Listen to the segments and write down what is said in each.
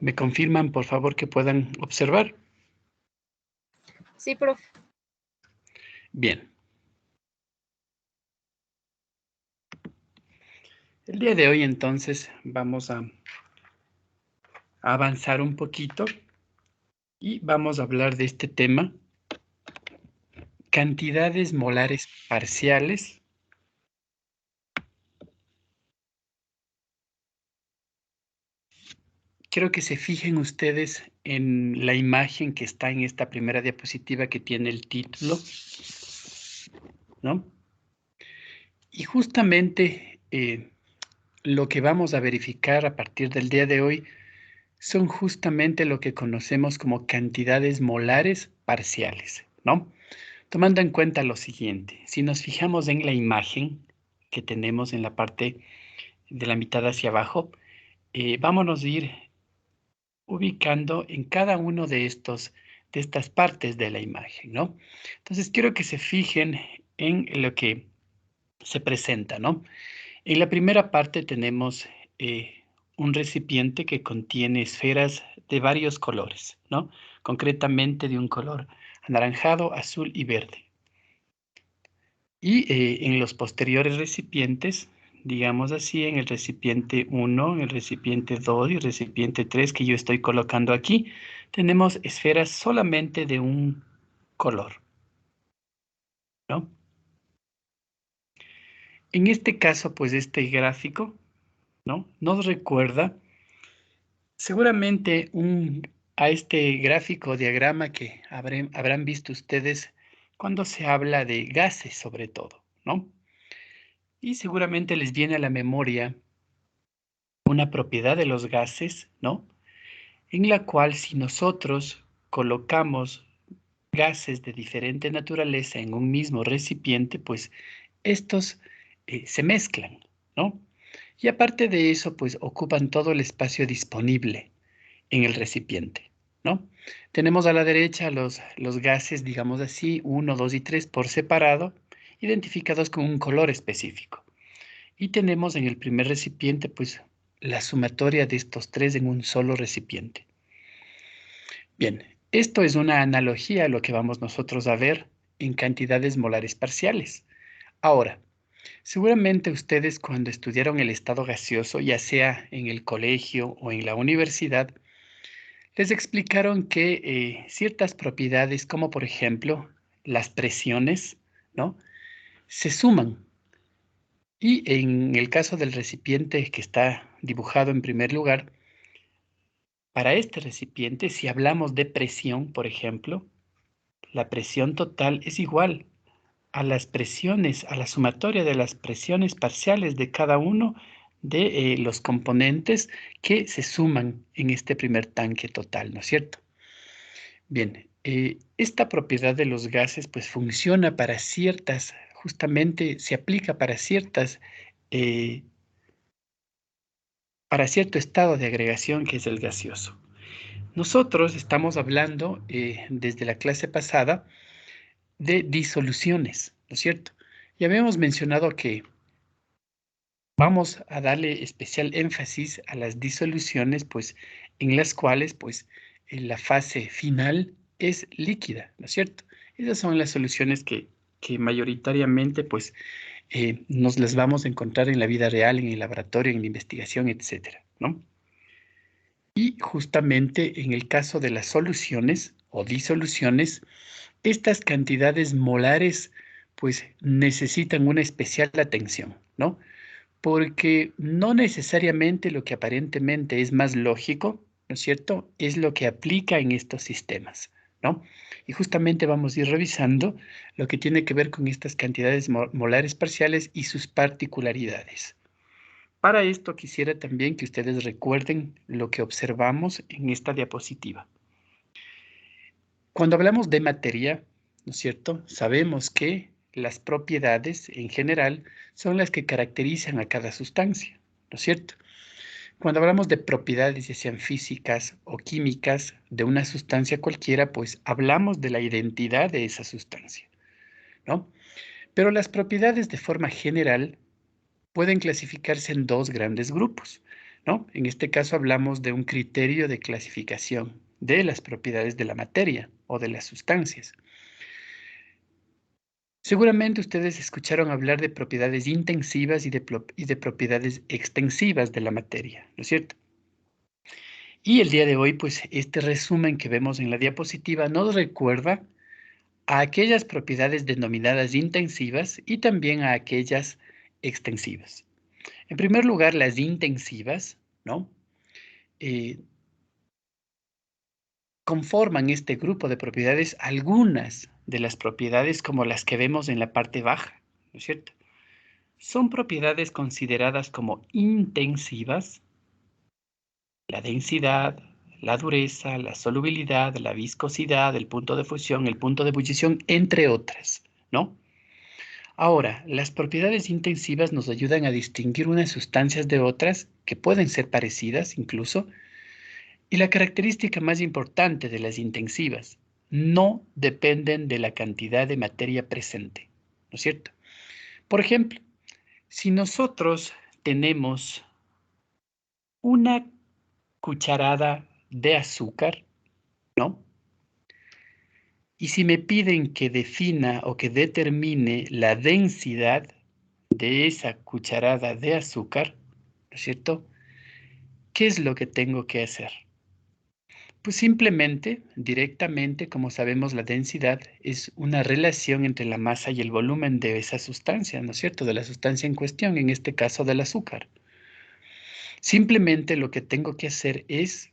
¿Me confirman, por favor, que puedan observar? Sí, profe. Bien. El día de hoy, entonces, vamos a avanzar un poquito y vamos a hablar de este tema, cantidades molares parciales. Quiero que se fijen ustedes en la imagen que está en esta primera diapositiva que tiene el título, ¿no? Y justamente lo que vamos a verificar a partir del día de hoy son justamente lo que conocemos como cantidades molares parciales, ¿no? Tomando en cuenta lo siguiente, si nos fijamos en la imagen que tenemos en la parte de la mitad hacia abajo, vámonos a ir ubicando en cada uno de estas partes de la imagen, ¿no? Entonces quiero que se fijen en lo que se presenta, ¿no? En la primera parte tenemos un recipiente que contiene esferas de varios colores, ¿no? Concretamente de un color anaranjado, azul y verde. Y en los posteriores recipientes, digamos así, en el recipiente 1, en el recipiente 2 y el recipiente 3 que yo estoy colocando aquí, tenemos esferas solamente de un color, ¿no? En este caso, pues este gráfico, ¿no? Nos recuerda seguramente a este gráfico o diagrama que habrán visto ustedes cuando se habla de gases sobre todo, ¿no? Y seguramente les viene a la memoria una propiedad de los gases, ¿no? En la cual si nosotros colocamos gases de diferente naturaleza en un mismo recipiente, pues estos se mezclan, ¿no? Y aparte de eso, pues ocupan todo el espacio disponible en el recipiente, ¿no? Tenemos a la derecha los gases, digamos así, 1, 2 y 3 por separado, identificados con un color específico. Y tenemos en el primer recipiente, pues, la sumatoria de estos tres en un solo recipiente. Bien, esto es una analogía a lo que vamos nosotros a ver en cantidades molares parciales. Ahora, seguramente ustedes cuando estudiaron el estado gaseoso, ya sea en el colegio o en la universidad, les explicaron que ciertas propiedades, como por ejemplo las presiones, ¿no? Se suman. Y en el caso del recipiente que está dibujado en primer lugar, para este recipiente, si hablamos de presión, por ejemplo, la presión total es igual a las presiones, a la sumatoria de las presiones parciales de cada uno de los componentes que se suman en este primer tanque total, ¿no es cierto? Bien, esta propiedad de los gases pues funciona para ciertas, justamente se aplica eh, para cierto estado de agregación que es el gaseoso. Nosotros estamos hablando desde la clase pasada de disoluciones, ¿no es cierto? Ya habíamos mencionado que vamos a darle especial énfasis a las disoluciones, pues, en las cuales, pues, la fase final es líquida, ¿no es cierto? Esas son las soluciones que mayoritariamente, pues, nos las vamos a encontrar en la vida real, en el laboratorio, en la investigación, etcétera, ¿no? Y justamente en el caso de las soluciones o disoluciones, estas cantidades molares, pues, necesitan una especial atención, ¿no? Porque no necesariamente lo que aparentemente es más lógico, ¿no es cierto?, es lo que aplica en estos sistemas, ¿no? Y justamente vamos a ir revisando lo que tiene que ver con estas cantidades molares parciales y sus particularidades. Para esto quisiera también que ustedes recuerden lo que observamos en esta diapositiva. Cuando hablamos de materia, ¿no es cierto?, sabemos que las propiedades en general son las que caracterizan a cada sustancia, ¿no es cierto? Cuando hablamos de propiedades, ya sean físicas o químicas, de una sustancia cualquiera, pues hablamos de la identidad de esa sustancia, ¿no? Pero las propiedades de forma general pueden clasificarse en dos grandes grupos. ¿no? En este caso hablamos de un criterio de clasificación de las propiedades de la materia o de las sustancias. Seguramente ustedes escucharon hablar de propiedades intensivas y de propiedades extensivas de la materia, ¿no es cierto? Y el día de hoy, pues este resumen que vemos en la diapositiva nos recuerda a aquellas propiedades denominadas intensivas y también a aquellas extensivas. En primer lugar, las intensivas, ¿no? Conforman este grupo de propiedades algunas de las propiedades como las que vemos en la parte baja, ¿no es cierto? Son propiedades consideradas como intensivas: la densidad, la dureza, la solubilidad, la viscosidad, el punto de fusión, el punto de ebullición, entre otras, ¿no? Ahora, las propiedades intensivas nos ayudan a distinguir unas sustancias de otras que pueden ser parecidas incluso, y la característica más importante de las intensivas: no dependen de la cantidad de materia presente, ¿no es cierto? Por ejemplo, si nosotros tenemos una cucharada de azúcar, ¿no? Y si me piden que defina o que determine la densidad de esa cucharada de azúcar, ¿no es cierto? ¿Qué es lo que tengo que hacer? Pues simplemente, directamente, como sabemos, la densidad es una relación entre la masa y el volumen de esa sustancia, ¿no es cierto? De la sustancia en cuestión, en este caso del azúcar. Simplemente lo que tengo que hacer es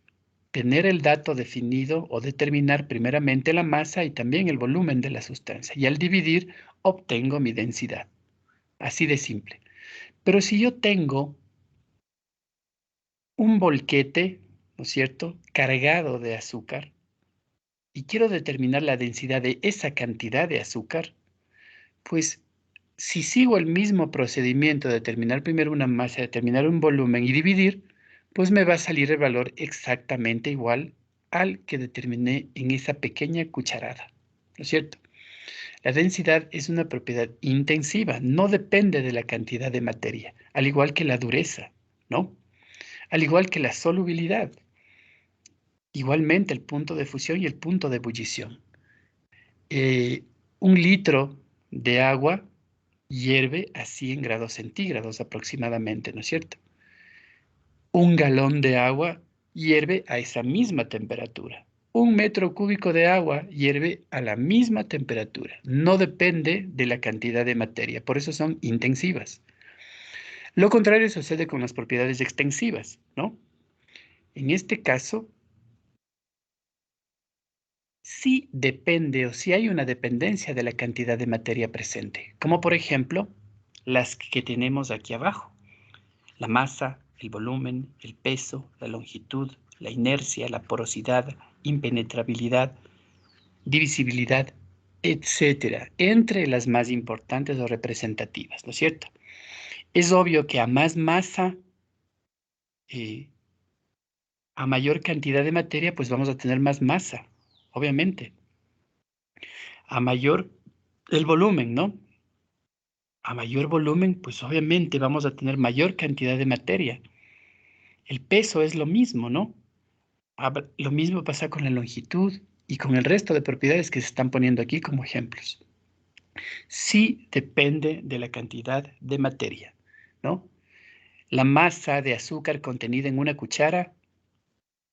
tener el dato definido o determinar primeramente la masa y también el volumen de la sustancia. Y al dividir, obtengo mi densidad. Así de simple. Pero si yo tengo un bolquete, ¿no es cierto?, cargado de azúcar, y quiero determinar la densidad de esa cantidad de azúcar, pues si sigo el mismo procedimiento de determinar primero una masa, determinar un volumen y dividir, pues me va a salir el valor exactamente igual al que determiné en esa pequeña cucharada, ¿no es cierto? La densidad es una propiedad intensiva, no depende de la cantidad de materia, al igual que la dureza, ¿no? Al igual que la solubilidad, igualmente el punto de fusión y el punto de ebullición. Un litro de agua hierve a 100 grados centígrados aproximadamente, ¿no es cierto? Un galón de agua hierve a esa misma temperatura. Un metro cúbico de agua hierve a la misma temperatura. No depende de la cantidad de materia, por eso son intensivas. Lo contrario sucede con las propiedades extensivas, ¿no? En este caso, sí depende o sí hay una dependencia de la cantidad de materia presente, como por ejemplo las que tenemos aquí abajo: la masa, el volumen, el peso, la longitud, la inercia, la porosidad, impenetrabilidad, divisibilidad, etcétera, entre las más importantes o representativas, ¿no es cierto? Es obvio que a más masa, eh, a mayor cantidad de materia, pues vamos a tener más masa, obviamente. A mayor el volumen, ¿no? A mayor volumen, pues obviamente vamos a tener mayor cantidad de materia. El peso es lo mismo, ¿no? Lo mismo pasa con la longitud y con el resto de propiedades que se están poniendo aquí como ejemplos. Sí depende de la cantidad de materia, ¿no? La masa de azúcar contenida en una cuchara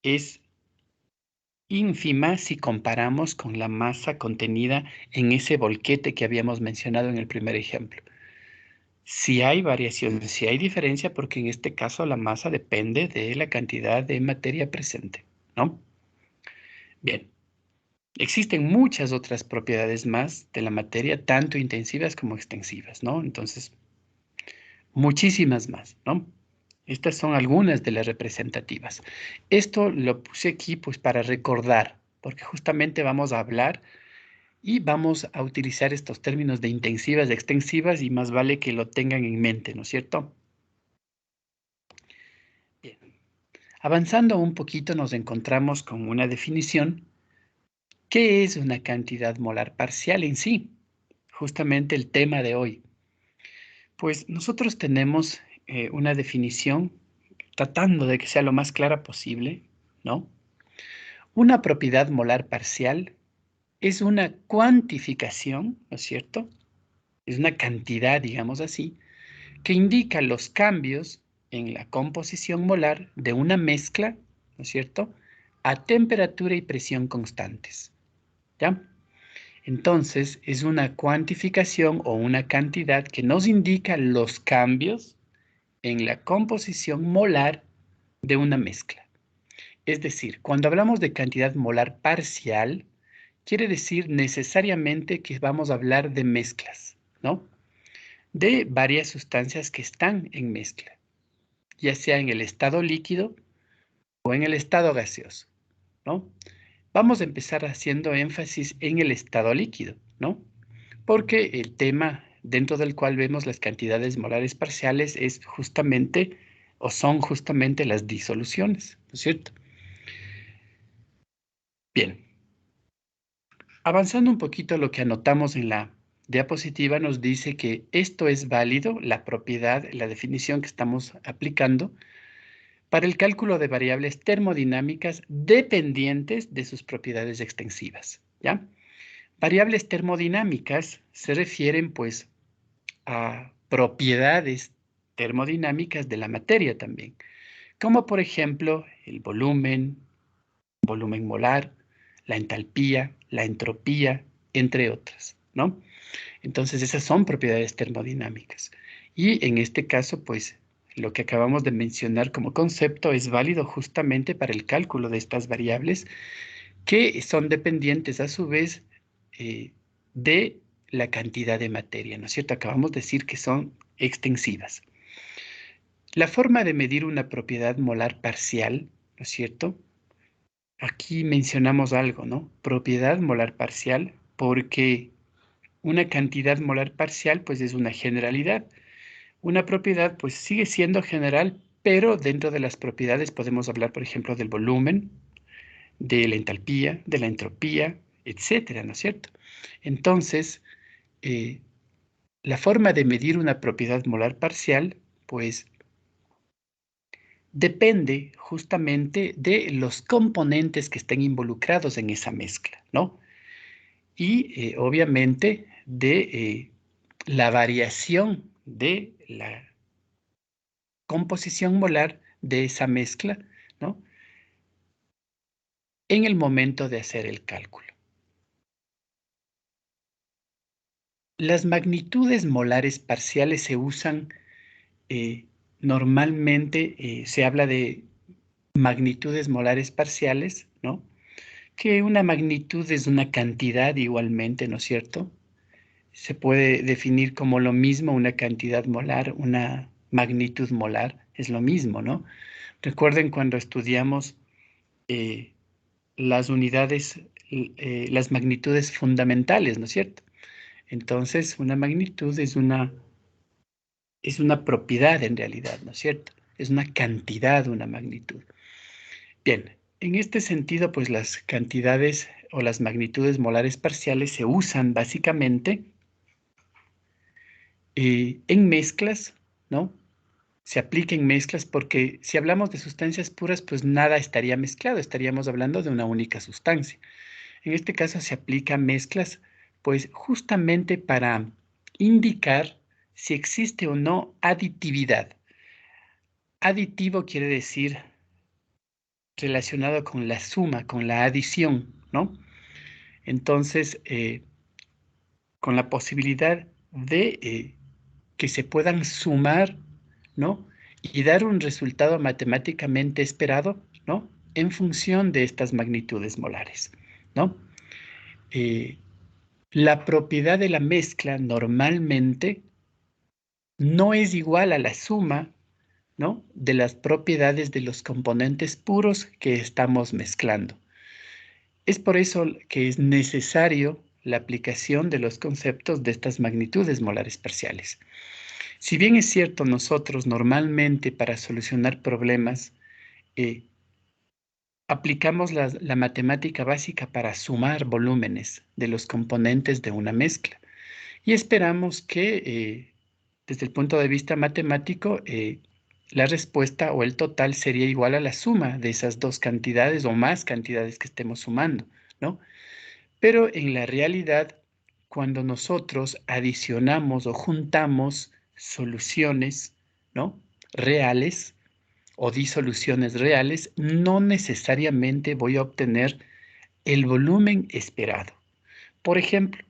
es ínfima si comparamos con la masa contenida en ese bolquete que habíamos mencionado en el primer ejemplo. Si hay variación, si hay diferencia, porque en este caso la masa depende de la cantidad de materia presente, ¿no? Bien. Existen muchas otras propiedades más de la materia, tanto intensivas como extensivas, ¿no? Entonces, muchísimas más, ¿no? Estas son algunas de las representativas. Esto lo puse aquí pues para recordar, porque justamente vamos a hablar y vamos a utilizar estos términos de intensivas, de extensivas, y más vale que lo tengan en mente, ¿no es cierto? Bien. Avanzando un poquito nos encontramos con una definición. ¿Qué es una cantidad molar parcial en sí? Justamente el tema de hoy. Pues nosotros tenemos una definición tratando de que sea lo más clara posible, ¿no? Una propiedad molar parcial es una cuantificación, ¿no es cierto? Es una cantidad, digamos así, que indica los cambios en la composición molar de una mezcla, ¿no es cierto?, a temperatura y presión constantes, ¿ya? Entonces, es una cuantificación o una cantidad que nos indica los cambios en la composición molar de una mezcla. Es decir, cuando hablamos de cantidad molar parcial, quiere decir necesariamente que vamos a hablar de mezclas, ¿no? De varias sustancias que están en mezcla, ya sea en el estado líquido o en el estado gaseoso, ¿no? Vamos a empezar haciendo énfasis en el estado líquido, ¿no? Porque el tema dentro del cual vemos las cantidades molares parciales es justamente, o son justamente las disoluciones, ¿no es cierto? Bien, avanzando un poquito lo que anotamos en la diapositiva nos dice que esto es válido, la propiedad, la definición que estamos aplicando, para el cálculo de variables termodinámicas dependientes de sus propiedades extensivas, ¿ya? Variables termodinámicas se refieren, pues, a propiedades termodinámicas de la materia también, como por ejemplo el volumen molar, la entalpía, la entropía, entre otras, ¿no? Entonces esas son propiedades termodinámicas. Y en este caso, pues, lo que acabamos de mencionar como concepto es válido justamente para el cálculo de estas variables que son dependientes a su vez de la cantidad de materia, ¿no es cierto? Acabamos de decir que son extensivas. La forma de medir una propiedad molar parcial, ¿no es cierto? Aquí mencionamos algo, ¿no? Propiedad molar parcial, porque una cantidad molar parcial, pues es una generalidad. Una propiedad, pues sigue siendo general, pero dentro de las propiedades podemos hablar, por ejemplo, del volumen, de la entalpía, de la entropía, etcétera, ¿no es cierto? Entonces, eh, la forma de medir una propiedad molar parcial, pues depende justamente de los componentes que estén involucrados en esa mezcla, ¿no? Y obviamente de la variación de la composición molar de esa mezcla, ¿no? En el momento de hacer el cálculo. Las magnitudes molares parciales se usan normalmente, se habla de magnitudes molares parciales, ¿no? Que una magnitud es una cantidad igualmente, ¿no es cierto? Se puede definir como lo mismo una cantidad molar, una magnitud molar, es lo mismo, ¿no? Recuerden cuando estudiamos eh, las unidades, las magnitudes fundamentales, ¿no es cierto? Entonces, una magnitud es una propiedad en realidad, ¿no es cierto? Es una cantidad, una magnitud. Bien, en este sentido, pues las cantidades o las magnitudes molares parciales se usan básicamente en mezclas, ¿no? Se aplica en mezclas porque si hablamos de sustancias puras, pues nada estaría mezclado, estaríamos hablando de una única sustancia. En este caso se aplica a mezclas, pues justamente para indicar si existe o no aditividad. Aditivo quiere decir relacionado con la suma, con la adición, ¿no? Entonces, con la posibilidad de que se puedan sumar, ¿no? Y dar un resultado matemáticamente esperado, ¿no? En función de estas magnitudes molares, ¿no? Eh, la propiedad de la mezcla normalmente no es igual a la suma, ¿no? De las propiedades de los componentes puros que estamos mezclando. Es por eso que es necesario la aplicación de los conceptos de estas magnitudes molares parciales. Si bien es cierto, nosotros normalmente para solucionar problemas eh, aplicamos la matemática básica para sumar volúmenes de los componentes de una mezcla y esperamos que desde el punto de vista matemático la respuesta o el total sería igual a la suma de esas dos cantidades o más cantidades que estemos sumando, ¿no? Pero en la realidad, cuando nosotros adicionamos o juntamos soluciones, ¿no?, reales o disoluciones reales, no necesariamente voy a obtener el volumen esperado. Por ejemplo,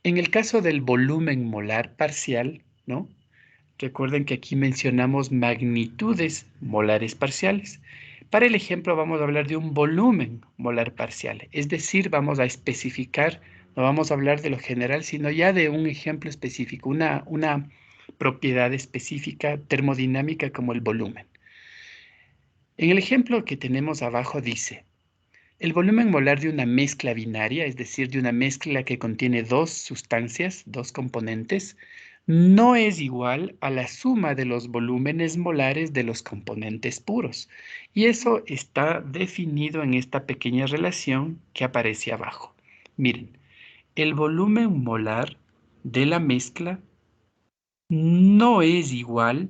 en el caso del volumen molar parcial, ¿no? Recuerden que aquí mencionamos magnitudes molares parciales. Para el ejemplo vamos a hablar de un volumen molar parcial, es decir, vamos a especificar, no vamos a hablar de lo general, sino ya de un ejemplo específico, una propiedad específica termodinámica como el volumen. En el ejemplo que tenemos abajo dice, el volumen molar de una mezcla binaria, es decir, de una mezcla que contiene dos sustancias, dos componentes, no es igual a la suma de los volúmenes molares de los componentes puros. Y eso está definido en esta pequeña relación que aparece abajo. Miren, el volumen molar de la mezcla no es igual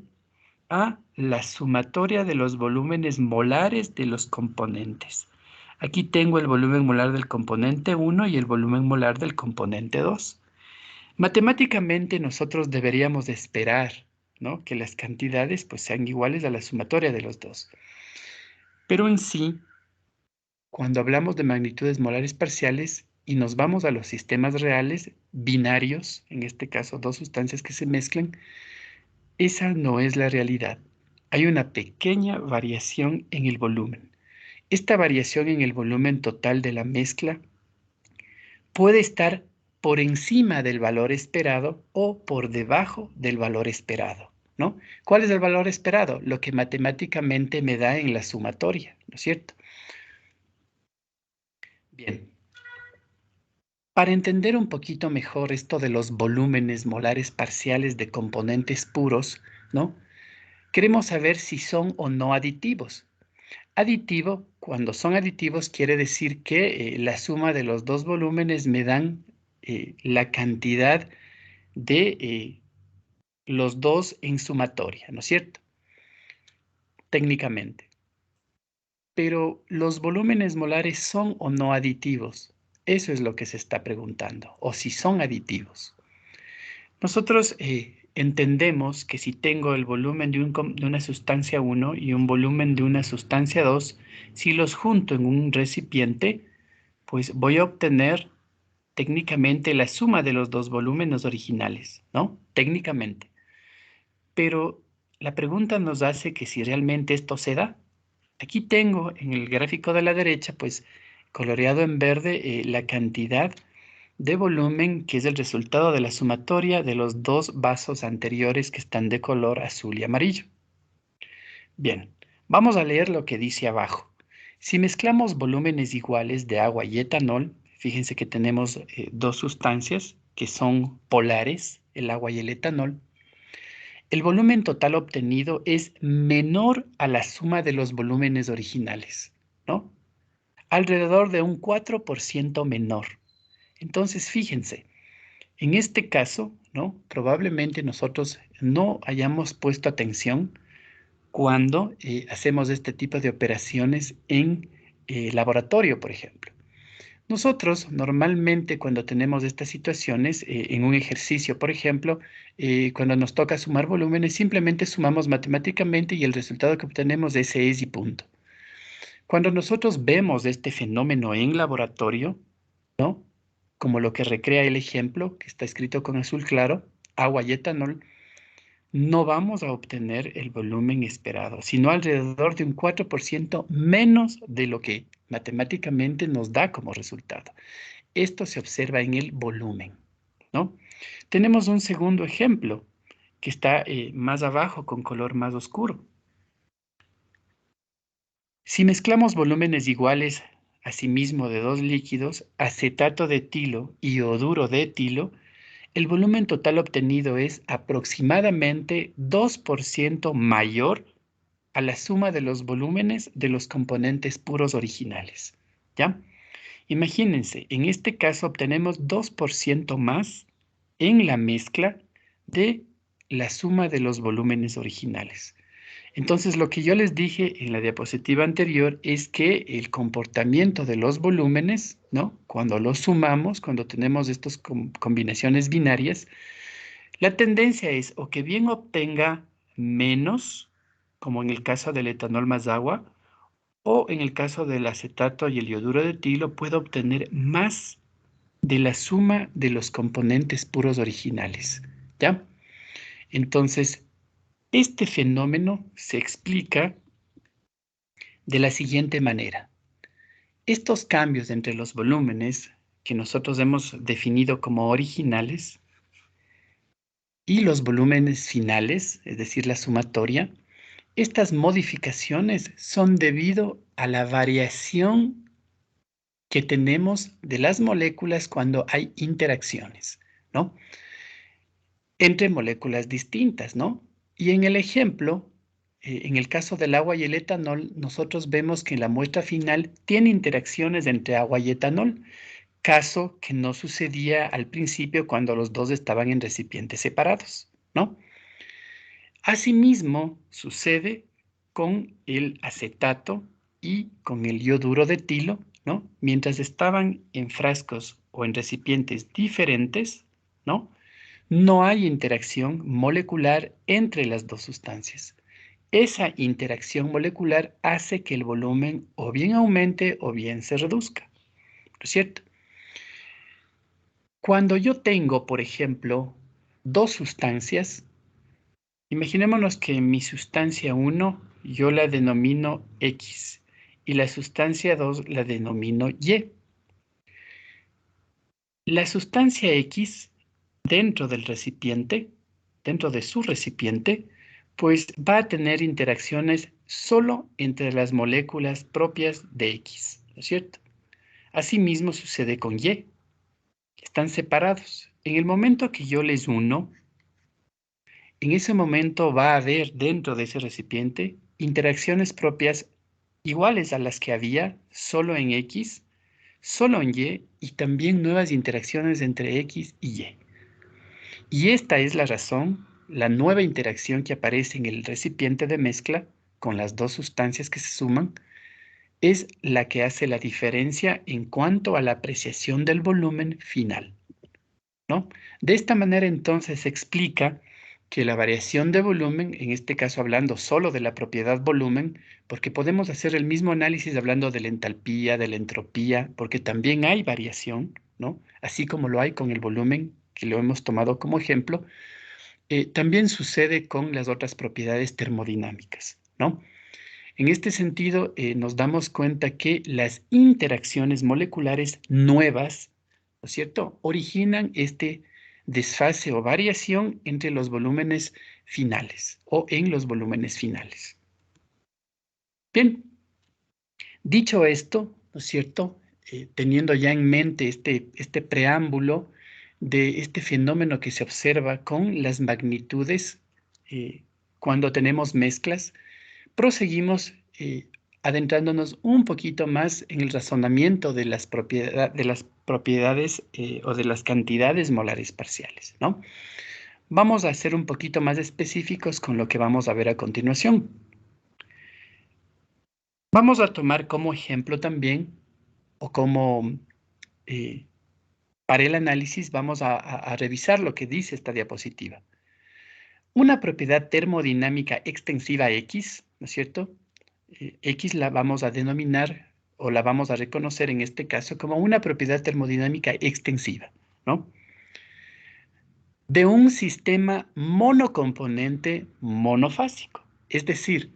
a la sumatoria de los volúmenes molares de los componentes. Aquí tengo el volumen molar del componente 1 y el volumen molar del componente 2. Matemáticamente nosotros deberíamos esperar, ¿no?, que las cantidades pues sean iguales a la sumatoria de los dos. Pero en sí, cuando hablamos de magnitudes molares parciales y nos vamos a los sistemas reales, binarios, en este caso dos sustancias que se mezclan, esa no es la realidad. Hay una pequeña variación en el volumen. Esta variación en el volumen total de la mezcla puede estar por encima del valor esperado o por debajo del valor esperado, ¿no? ¿Cuál es el valor esperado? Lo que matemáticamente me da en la sumatoria, ¿no es cierto? Bien. Para entender un poquito mejor esto de los volúmenes molares parciales de componentes puros, ¿no?, queremos saber si son o no aditivos. Aditivo, cuando son aditivos, quiere decir que la suma de los dos volúmenes me dan la cantidad de los dos en sumatoria, ¿no es cierto? Técnicamente. Pero ¿los volúmenes molares son o no aditivos? Eso es lo que se está preguntando, o si son aditivos. Nosotros entendemos que si tengo el volumen de una sustancia 1 y un volumen de una sustancia 2, si los junto en un recipiente, pues voy a obtener técnicamente la suma de los dos volúmenes originales, ¿no? Técnicamente. Pero la pregunta nos hace que si realmente esto se da. Aquí tengo en el gráfico de la derecha, pues coloreado en verde, la cantidad de volumen que es el resultado de la sumatoria de los dos vasos anteriores que están de color azul y amarillo. Bien, vamos a leer lo que dice abajo. Si mezclamos volúmenes iguales de agua y etanol, fíjense que tenemos dos sustancias que son polares, el agua y el etanol, el volumen total obtenido es menor a la suma de los volúmenes originales, ¿no? Alrededor de un 4% menor. Entonces, fíjense, en este caso, ¿no?, probablemente nosotros no hayamos puesto atención cuando hacemos este tipo de operaciones en laboratorio, por ejemplo. Nosotros normalmente cuando tenemos estas situaciones, en un ejercicio, por ejemplo, cuando nos toca sumar volúmenes, simplemente sumamos matemáticamente y el resultado que obtenemos ese es y punto. Cuando nosotros vemos este fenómeno en laboratorio, ¿no?, como lo que recrea el ejemplo, que está escrito con azul claro, agua y etanol, no vamos a obtener el volumen esperado, sino alrededor de un 4% menos de lo que matemáticamente nos da como resultado. Esto se observa en el volumen, ¿no? Tenemos un segundo ejemplo que está más abajo con color más oscuro. Si mezclamos volúmenes iguales asimismo de dos líquidos, acetato de etilo y ioduro de etilo, el volumen total obtenido es aproximadamente 2% mayor a la suma de los volúmenes de los componentes puros originales, ¿ya? Imagínense, en este caso obtenemos 2% más en la mezcla de la suma de los volúmenes originales. Entonces, lo que yo les dije en la diapositiva anterior es que el comportamiento de los volúmenes, ¿no? Cuando los sumamos, cuando tenemos estas combinaciones binarias, la tendencia es o que bien obtenga menos, como en el caso del etanol más agua, o en el caso del acetato y el yoduro de etilo, puede obtener más de la suma de los componentes puros originales, ¿ya? Entonces, este fenómeno se explica de la siguiente manera. Estos cambios entre los volúmenes que nosotros hemos definido como originales y los volúmenes finales, es decir, la sumatoria, estas modificaciones son debido a la variación que tenemos de las moléculas cuando hay interacciones, ¿no? Entre moléculas distintas, ¿no? Y en el ejemplo, en el caso del agua y el etanol, nosotros vemos que la muestra final tiene interacciones entre agua y etanol, caso que no sucedía al principio cuando los dos estaban en recipientes separados, ¿no? Asimismo, sucede con el acetato y con el yoduro de etilo, ¿no? Mientras estaban en frascos o en recipientes diferentes, ¿no? No hay interacción molecular entre las dos sustancias. Esa interacción molecular hace que el volumen o bien aumente o bien se reduzca, ¿no es cierto? Cuando yo tengo, por ejemplo, dos sustancias, imaginémonos que mi sustancia 1 yo la denomino X y la sustancia 2 la denomino Y. La sustancia X dentro del recipiente, dentro de su recipiente, pues va a tener interacciones solo entre las moléculas propias de X, ¿no es cierto? Asimismo sucede con Y, están separados. En el momento que yo les uno, en ese momento va a haber dentro de ese recipiente interacciones propias iguales a las que había solo en X, solo en y también nuevas interacciones entre X y Y. Y esta es la razón, la nueva interacción que aparece en el recipiente de mezcla con las dos sustancias que se suman, es la que hace la diferencia en cuanto a la apreciación del volumen final, ¿no? De esta manera entonces se explica que la variación de volumen, en este caso hablando solo de la propiedad volumen, porque podemos hacer el mismo análisis hablando de la entalpía, de la entropía, porque también hay variación, ¿no? Así como lo hay con el volumen, que lo hemos tomado como ejemplo, también sucede con las otras propiedades termodinámicas, ¿no? En este sentido, nos damos cuenta que las interacciones moleculares nuevas, ¿no es cierto?, originan este desfase o variación entre los volúmenes finales o en los volúmenes finales. Bien, dicho esto, ¿no es cierto?, teniendo ya en mente este preámbulo de este fenómeno que se observa con las magnitudes cuando tenemos mezclas, proseguimos adentrándonos un poquito más en el razonamiento de las propiedades o de las cantidades molares parciales, ¿no? Vamos a ser un poquito más específicos con lo que vamos a ver a continuación. Vamos a tomar como ejemplo también, o como eh, para el análisis, vamos a revisar lo que dice esta diapositiva. Una propiedad termodinámica extensiva X, ¿no es cierto? X la vamos a denominar o la vamos a reconocer en este caso como una propiedad termodinámica extensiva, ¿no? De un sistema monocomponente monofásico. Es decir,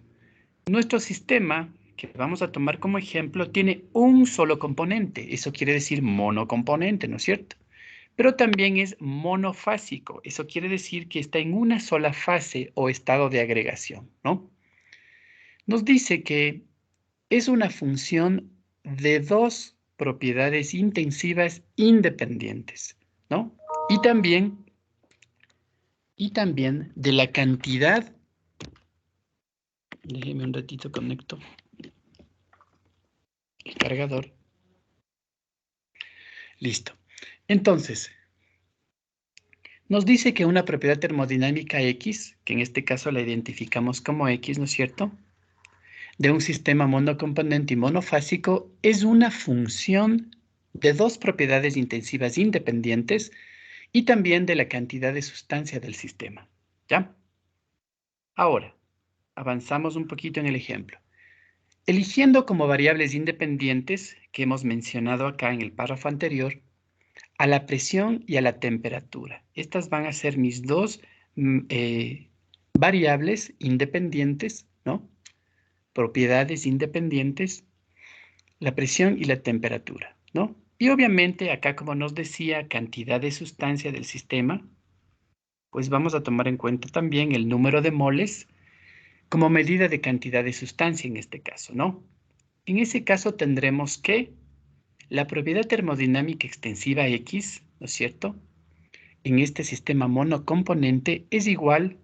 nuestro sistema, que vamos a tomar como ejemplo, tiene un solo componente. Eso quiere decir monocomponente, ¿no es cierto? Pero también es monofásico. Eso quiere decir que está en una sola fase o estado de agregación, ¿no? Nos dice que es una función de dos propiedades intensivas independientes, ¿no? Y también de la cantidad, déjeme un ratito, conecto el cargador. Listo. Entonces, Nos dice que una propiedad termodinámica X, que en este caso la identificamos como X, ¿no es cierto?, de un sistema monocomponente y monofásico es una función de dos propiedades intensivas independientes y también de la cantidad de sustancia del sistema. ¿Ya? Ahora, avanzamos un poquito en el ejemplo. Eligiendo como variables independientes, que hemos mencionado acá en el párrafo anterior, a la presión y a la temperatura. Estas van a ser mis dos variables independientes, ¿no? Propiedades independientes, la presión y la temperatura, ¿no? Y obviamente acá, como nos decía, cantidad de sustancia del sistema, pues vamos a tomar en cuenta también el número de moles como medida de cantidad de sustancia en este caso, ¿no? En ese caso tendremos que la propiedad termodinámica extensiva X, ¿no es cierto?, en este sistema monocomponente es igual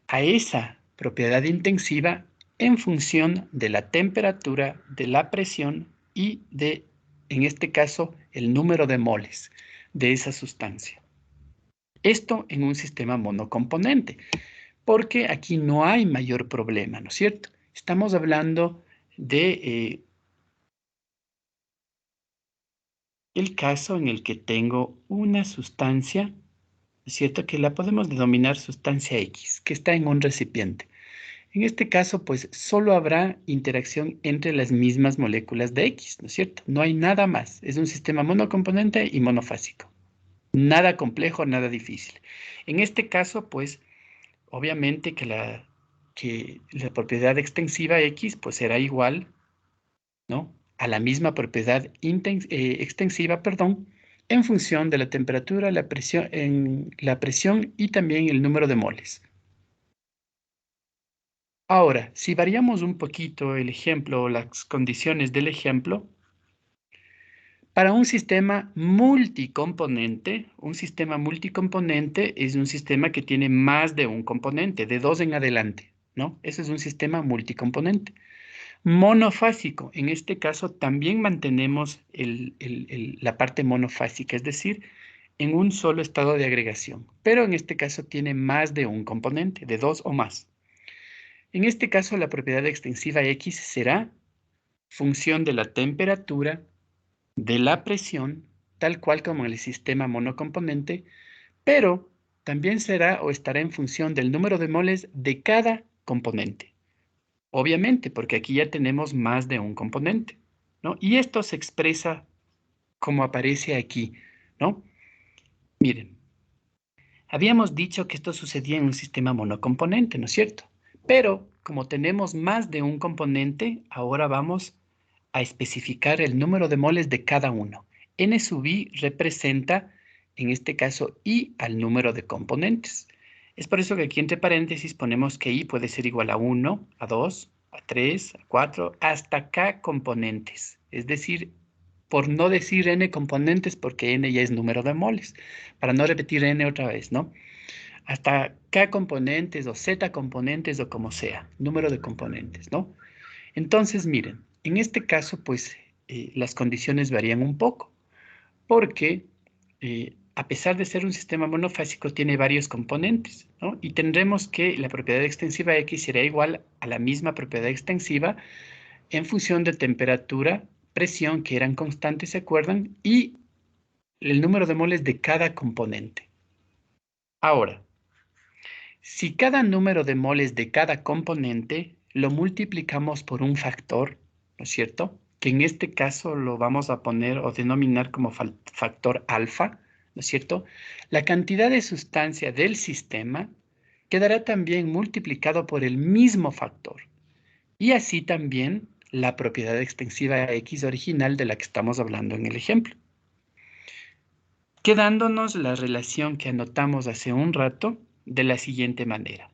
a esa propiedad intensiva en función de la temperatura, de la presión y de, en este caso, el número de moles de esa sustancia. Esto en un sistema monocomponente, porque aquí no hay mayor problema, ¿no es cierto? Estamos hablando de el caso en el que tengo una sustancia, ¿no es cierto?, que la podemos denominar sustancia X, que está en un recipiente. En este caso, pues solo habrá interacción entre las mismas moléculas de X, ¿no es cierto? No hay nada más. Es un sistema monocomponente y monofásico. Nada complejo, nada difícil. En este caso, pues, obviamente que la propiedad extensiva X, pues será igual, ¿no?, a la misma propiedad extensiva, perdón, en función de la temperatura, la presión y también el número de moles. Ahora, si variamos un poquito el ejemplo o las condiciones del ejemplo, para un sistema multicomponente es un sistema que tiene más de un componente, de dos en adelante, ¿no? Ese es un sistema multicomponente. Monofásico, en este caso también mantenemos la parte monofásica, es decir, en un solo estado de agregación, pero en este caso tiene más de un componente, de dos o más. En este caso, la propiedad extensiva X será función de la temperatura, de la presión, tal cual como en el sistema monocomponente, pero también será o estará en función del número de moles de cada componente. Obviamente, porque aquí ya tenemos más de un componente, ¿no? Y esto se expresa como aparece aquí, ¿no? Miren, habíamos dicho que esto sucedía en un sistema monocomponente, ¿no es cierto? Pero como tenemos más de un componente, ahora vamos a especificar el número de moles de cada uno. N sub i representa, en este caso, I al número de componentes. Es por eso que aquí entre paréntesis ponemos que I puede ser igual a 1, a 2, a 3, a 4, hasta K componentes. Es decir, por no decir N componentes, porque N ya es número de moles, para no repetir N otra vez, ¿no? Hasta K componentes o Z componentes o como sea, número de componentes, ¿no? Entonces, miren, en este caso, pues, las condiciones varían un poco, porque a pesar de ser un sistema monofásico, tiene varios componentes, ¿no? Y tendremos que la propiedad extensiva X será igual a la misma propiedad extensiva en función de temperatura, presión, que eran constantes, ¿se acuerdan? Y el número de moles de cada componente. Ahora, si cada número de moles de cada componente lo multiplicamos por un factor, ¿no es cierto?, que en este caso lo vamos a poner o denominar como factor alfa, ¿no es cierto?, la cantidad de sustancia del sistema quedará también multiplicado por el mismo factor. Y así también la propiedad extensiva X original de la que estamos hablando en el ejemplo. Quedándonos la relación que anotamos hace un rato de la siguiente manera.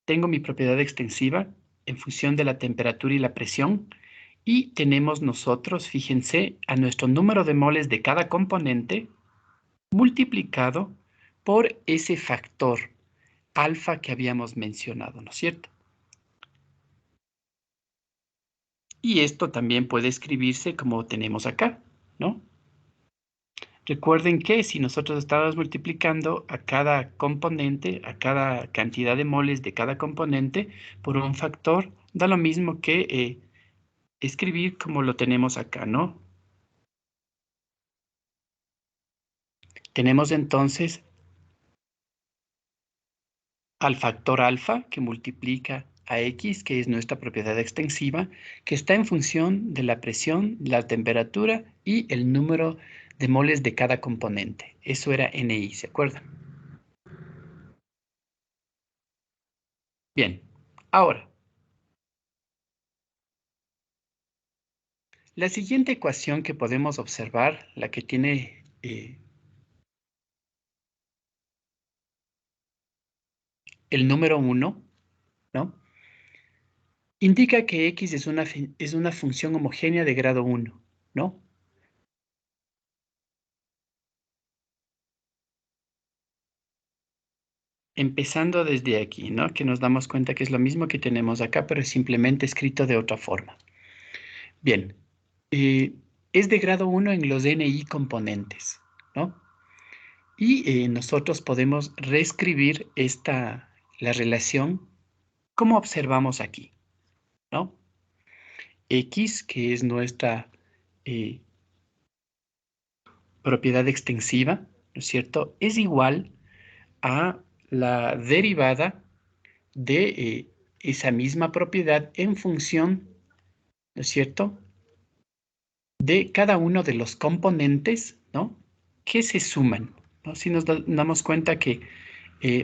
Tengo mi propiedad extensiva en función de la temperatura y la presión y tenemos nosotros, fíjense, a nuestro número de moles de cada componente multiplicado por ese factor alfa que habíamos mencionado, ¿no es cierto? Y esto también puede escribirse como tenemos acá, ¿no? Recuerden que si nosotros estábamos multiplicando a cada componente, a cada cantidad de moles de cada componente por un factor, da lo mismo que escribir como lo tenemos acá, ¿no? Tenemos entonces al factor alfa que multiplica a X, que es nuestra propiedad extensiva, que está en función de la presión, la temperatura y el número de moles de cada componente. Eso era NI, ¿se acuerdan? Bien, ahora, la siguiente ecuación que podemos observar, la que tiene el número 1, ¿no? Indica que X es una función homogénea de grado 1, ¿no? Empezando desde aquí, ¿no? Que nos damos cuenta que es lo mismo que tenemos acá, pero es simplemente escrito de otra forma. Bien, es de grado 1 en los NI componentes, ¿no? Y nosotros podemos reescribir la relación como observamos aquí, ¿no? X, que es nuestra eh, propiedad extensiva, ¿no es cierto? Es igual a la derivada de esa misma propiedad en función, ¿no es cierto?, de cada uno de los componentes, ¿no?, que se suman, ¿no? Si nos damos cuenta que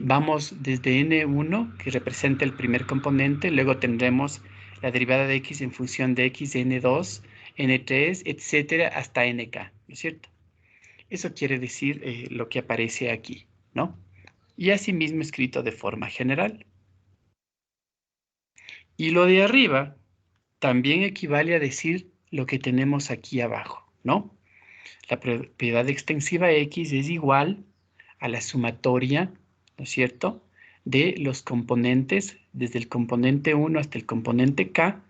vamos desde N1, que representa el primer componente, luego tendremos la derivada de X en función de X de N2, N3, etcétera, hasta Nk, ¿no es cierto? Eso quiere decir lo que aparece aquí, ¿no? Y asimismo escrito de forma general. Y lo de arriba también equivale a decir lo que tenemos aquí abajo, ¿no? La propiedad extensiva X es igual a la sumatoria, ¿no es cierto?, de los componentes, desde el componente 1 hasta el componente K,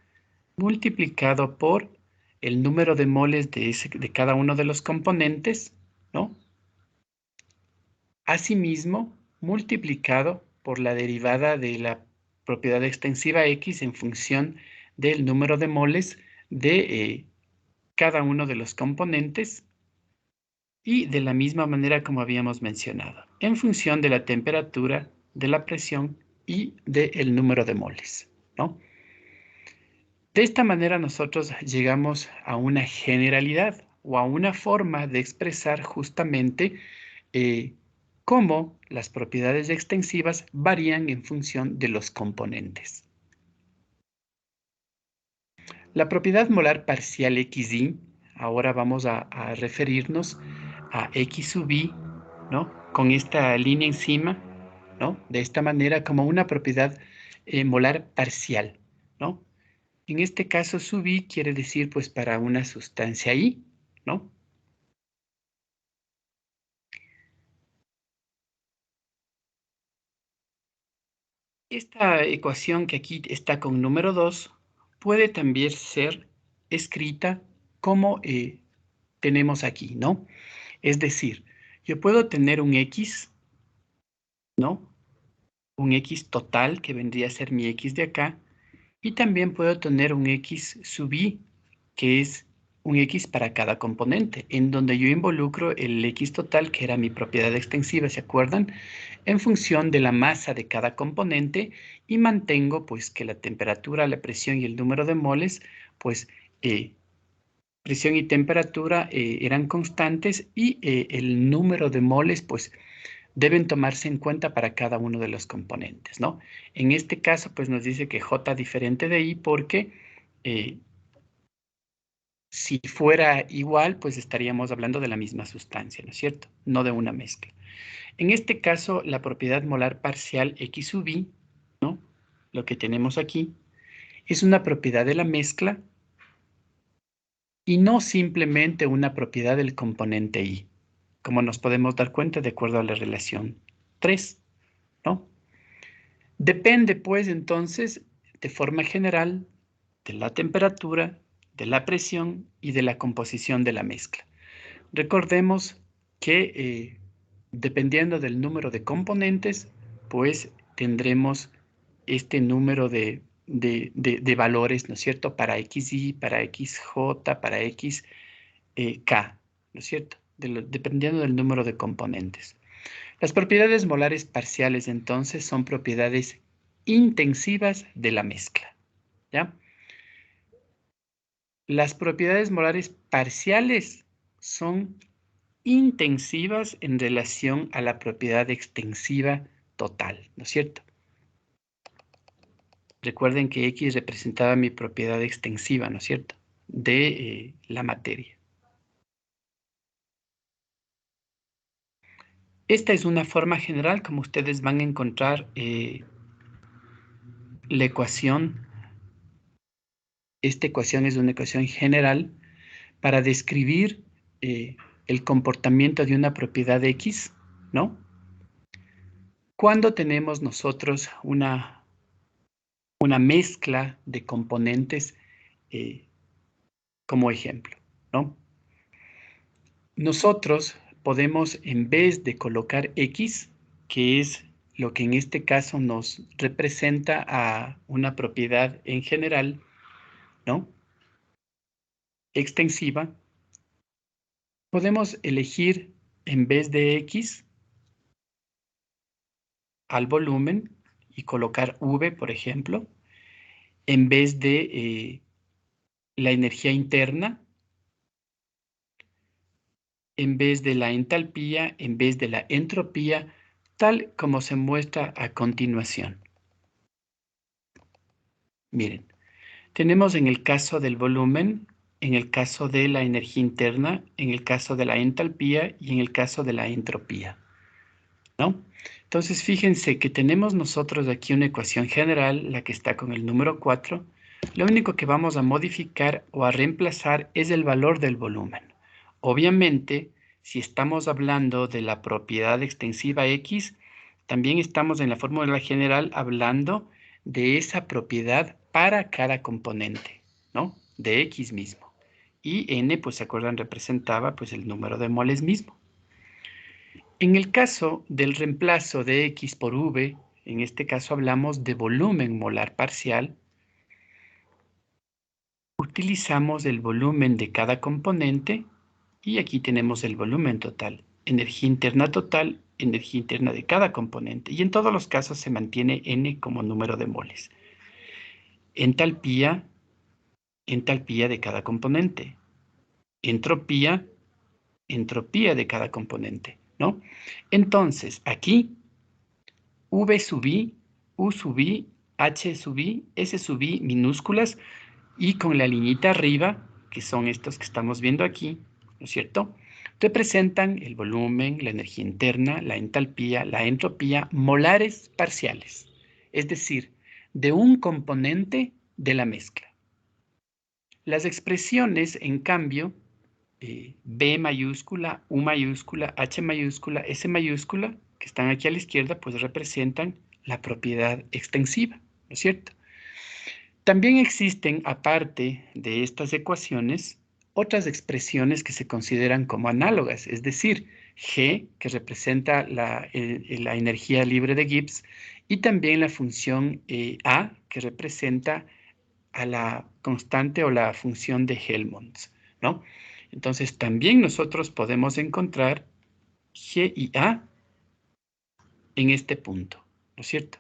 multiplicado por el número de moles de cada uno de los componentes, ¿no? Asimismo, multiplicado por la derivada de la propiedad extensiva X en función del número de moles de cada uno de los componentes y de la misma manera como habíamos mencionado, en función de la temperatura, de la presión y del número de moles, ¿no? De esta manera nosotros llegamos a una generalidad o a una forma de expresar justamente cómo las propiedades extensivas varían en función de los componentes. La propiedad molar parcial XY, ahora vamos a referirnos a X sub I, ¿no?, con esta línea encima, ¿no?, de esta manera como una propiedad molar parcial, ¿no? En este caso sub I quiere decir pues para una sustancia I, ¿no? Esta ecuación que aquí está con número 2 puede también ser escrita como tenemos aquí, ¿no? Es decir, yo puedo tener un X, ¿no?, un X total, que vendría a ser mi X de acá, y también puedo tener un X sub I, que es un X para cada componente, en donde yo involucro el X total, que era mi propiedad extensiva, ¿se acuerdan?, en función de la masa de cada componente, y mantengo pues que la temperatura, la presión y el número de moles, pues presión y temperatura eran constantes, y el número de moles pues deben tomarse en cuenta para cada uno de los componentes, ¿no? En este caso, pues nos dice que J diferente de I porque si fuera igual, pues estaríamos hablando de la misma sustancia, ¿no es cierto?, no de una mezcla. En este caso, la propiedad molar parcial X sub I, ¿no?, lo que tenemos aquí, es una propiedad de la mezcla y no simplemente una propiedad del componente I, como nos podemos dar cuenta de acuerdo a la relación 3, ¿no? Depende, pues, entonces, de forma general, de la temperatura, de la presión y de la composición de la mezcla. Recordemos que dependiendo del número de componentes, pues tendremos este número de valores, ¿no es cierto? Para XY, para XJ, para XK, ¿no es cierto? Dependiendo del número de componentes. Las propiedades molares parciales, entonces, son propiedades intensivas de la mezcla, ¿ya? Las propiedades molares parciales son intensivas en relación a la propiedad extensiva total, ¿no es cierto? Recuerden que X representaba mi propiedad extensiva, ¿no es cierto? De la materia. Esta es una forma general, como ustedes van a encontrar la ecuación. Esta ecuación es una ecuación general para describir el comportamiento de una propiedad X, ¿no? Cuando tenemos nosotros una mezcla de componentes como ejemplo, ¿no? Nosotros podemos, en vez de colocar X, que es lo que en este caso nos representa a una propiedad en general, ¿no? Extensiva, podemos elegir en vez de X al volumen y colocar V, por ejemplo, en vez de la energía interna, en vez de la entalpía, en vez de la entropía, tal como se muestra a continuación. Miren, tenemos en el caso del volumen, en el caso de la energía interna, en el caso de la entalpía y en el caso de la entropía, ¿no? Entonces, fíjense que tenemos nosotros aquí una ecuación general, la que está con el número 4. Lo único que vamos a modificar o a reemplazar es el valor del volumen. Obviamente, si estamos hablando de la propiedad extensiva X, también estamos en la fórmula general hablando de esa propiedad para cada componente, ¿no? De X mismo. Y N, pues se acuerdan, representaba pues el número de moles mismo. En el caso del reemplazo de X por V, en este caso hablamos de volumen molar parcial, utilizamos el volumen de cada componente y aquí tenemos el volumen total, energía interna total, energía interna de cada componente, y en todos los casos se mantiene N como número de moles. Entalpía de cada componente. Entropía de cada componente, ¿no? Entonces, aquí V sub I, U sub I, H sub I, S sub I minúsculas y con la liñita arriba, que son estos que estamos viendo aquí, ¿no es cierto? Representan el volumen, la energía interna, la entalpía, la entropía, molares parciales, es decir, de un componente de la mezcla. Las expresiones, en cambio, B mayúscula, U mayúscula, H mayúscula, S mayúscula, que están aquí a la izquierda, pues representan la propiedad extensiva, ¿no es cierto? También existen, aparte de estas ecuaciones, otras expresiones que se consideran como análogas, es decir, G, que representa la energía libre de Gibbs, y también la función A, que representa a la constante o la función de Helmholtz, ¿no? Entonces, también nosotros podemos encontrar G y A en este punto, ¿no es cierto?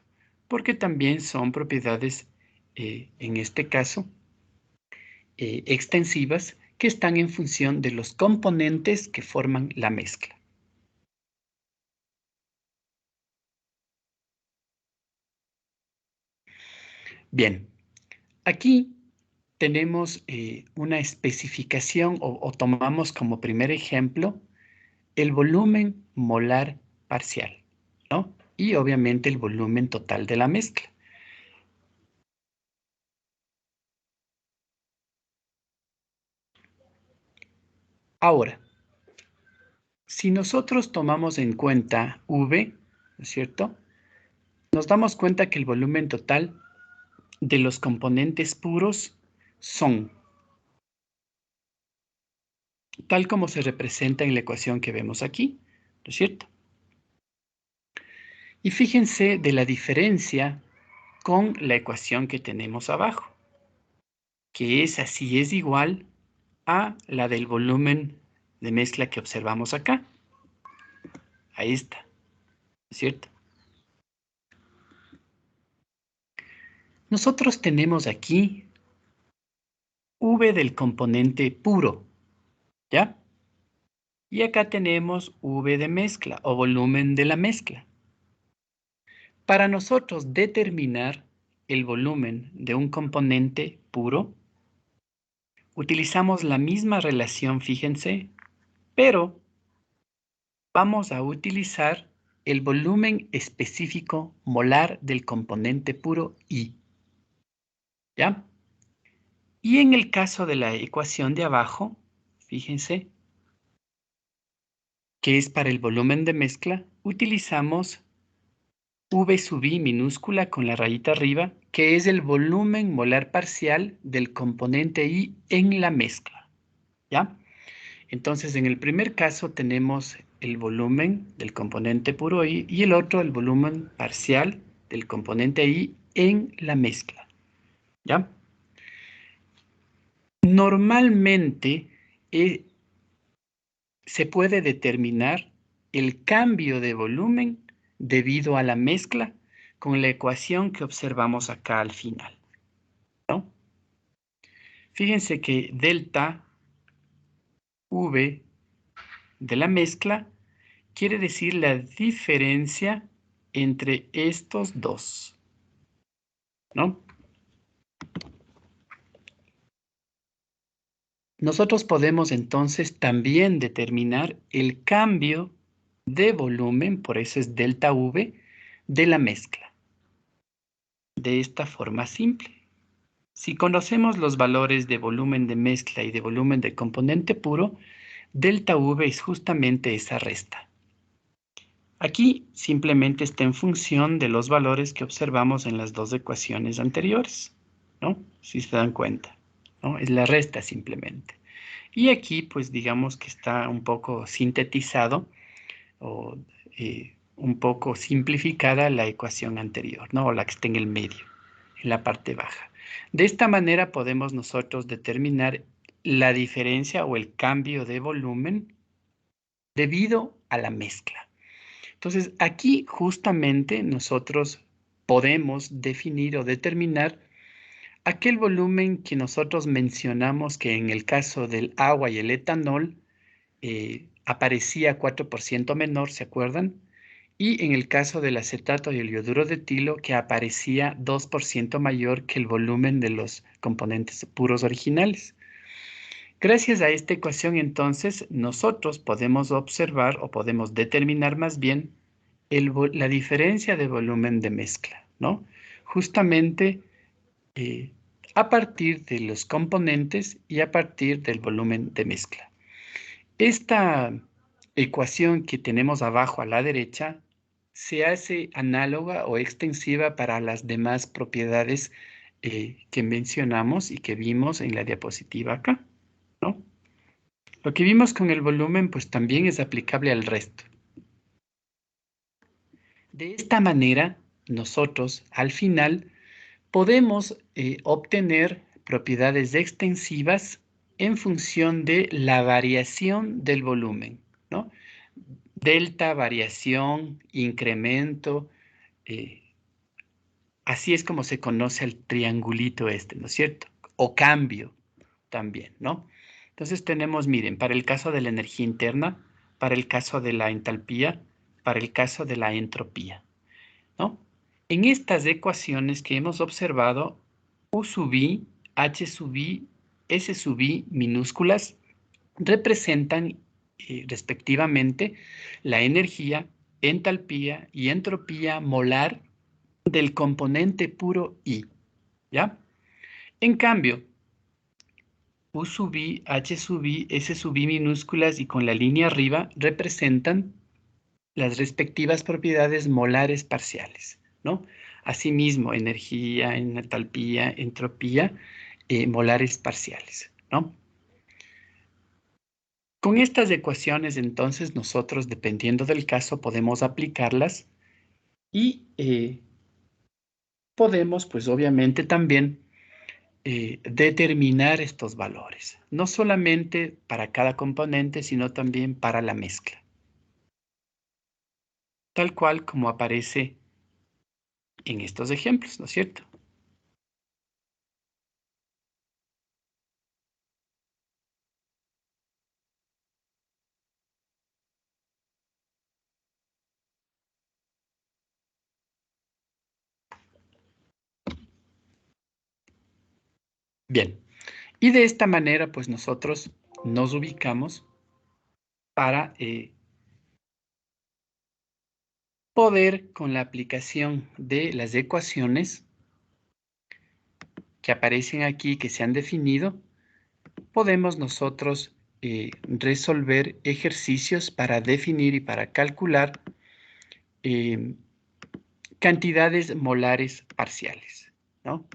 Porque también son propiedades, en este caso, extensivas que están en función de los componentes que forman la mezcla. Bien, aquí tenemos una especificación o tomamos como primer ejemplo el volumen molar parcial, ¿no? Y obviamente el volumen total de la mezcla. Ahora, si nosotros tomamos en cuenta V, ¿no es cierto? Nos damos cuenta que el volumen total de los componentes puros son tal como se representa en la ecuación que vemos aquí, ¿no es cierto? Y fíjense de la diferencia con la ecuación que tenemos abajo, que es así, es igual a la del volumen de mezcla que observamos acá. Ahí está, ¿no es cierto? Nosotros tenemos aquí V del componente puro, ¿ya? Y acá tenemos V de mezcla o volumen de la mezcla. Para nosotros determinar el volumen de un componente puro, utilizamos la misma relación, fíjense, pero vamos a utilizar el volumen específico molar del componente puro I, ¿ya? Y en el caso de la ecuación de abajo, fíjense, que es para el volumen de mezcla, utilizamos V sub I minúscula con la rayita arriba, que es el volumen molar parcial del componente I en la mezcla, ¿ya? Entonces, en el primer caso tenemos el volumen del componente puro I y el otro el volumen parcial del componente I en la mezcla, ¿ya? Normalmente se puede determinar el cambio de volumen debido a la mezcla con la ecuación que observamos acá al final, ¿no? Fíjense que delta V de la mezcla quiere decir la diferencia entre estos dos, ¿no? Nosotros podemos entonces también determinar el cambio de volumen, por eso es delta V, de la mezcla. De esta forma simple. Si conocemos los valores de volumen de mezcla y de volumen de componente puro, delta V es justamente esa resta. Aquí simplemente está en función de los valores que observamos en las dos ecuaciones anteriores, ¿no? Si se dan cuenta, ¿no? Es la resta simplemente. Y aquí, pues digamos que está un poco sintetizado o un poco simplificada la ecuación anterior, ¿no? O la que está en el medio, en la parte baja. De esta manera podemos nosotros determinar la diferencia o el cambio de volumen debido a la mezcla. Entonces, aquí justamente nosotros podemos definir o determinar aquel volumen que nosotros mencionamos que en el caso del agua y el etanol aparecía 4% menor, ¿se acuerdan? Y en el caso del acetato y el yoduro de etilo que aparecía 2% mayor que el volumen de los componentes puros originales. Gracias a esta ecuación, entonces, nosotros podemos observar o podemos determinar más bien la diferencia de volumen de mezcla, ¿no? Justamente eh, a partir de los componentes y a partir del volumen de mezcla. Esta ecuación que tenemos abajo a la derecha se hace análoga o extensiva para las demás propiedades que mencionamos y que vimos en la diapositiva acá, ¿no? Lo que vimos con el volumen, pues también es aplicable al resto. De esta manera, nosotros al final podemos obtener propiedades extensivas en función de la variación del volumen, ¿no? Delta, variación, incremento, eh, así es como se conoce el triangulito este, ¿no es cierto? O cambio también, ¿no? Entonces tenemos, miren, para el caso de la energía interna, para el caso de la entalpía, para el caso de la entropía, ¿no? En estas ecuaciones que hemos observado, U sub I, H sub I, S sub I minúsculas representan respectivamente la energía, entalpía y entropía molar del componente puro I, ¿ya? En cambio, U sub I, H sub I, S sub I minúsculas y con la línea arriba representan las respectivas propiedades molares parciales, ¿no? Asimismo, energía, entalpía, entropía, molares parciales, ¿no? Con estas ecuaciones, entonces, nosotros, dependiendo del caso, podemos aplicarlas y podemos, pues obviamente, también determinar estos valores, no solamente para cada componente, sino también para la mezcla, tal cual como aparece en estos ejemplos, ¿no es cierto? Bien, y de esta manera, pues nosotros nos ubicamos para poder, con la aplicación de las ecuaciones que aparecen aquí, que se han definido, podemos nosotros resolver ejercicios para definir y para calcular cantidades molares parciales, ¿no?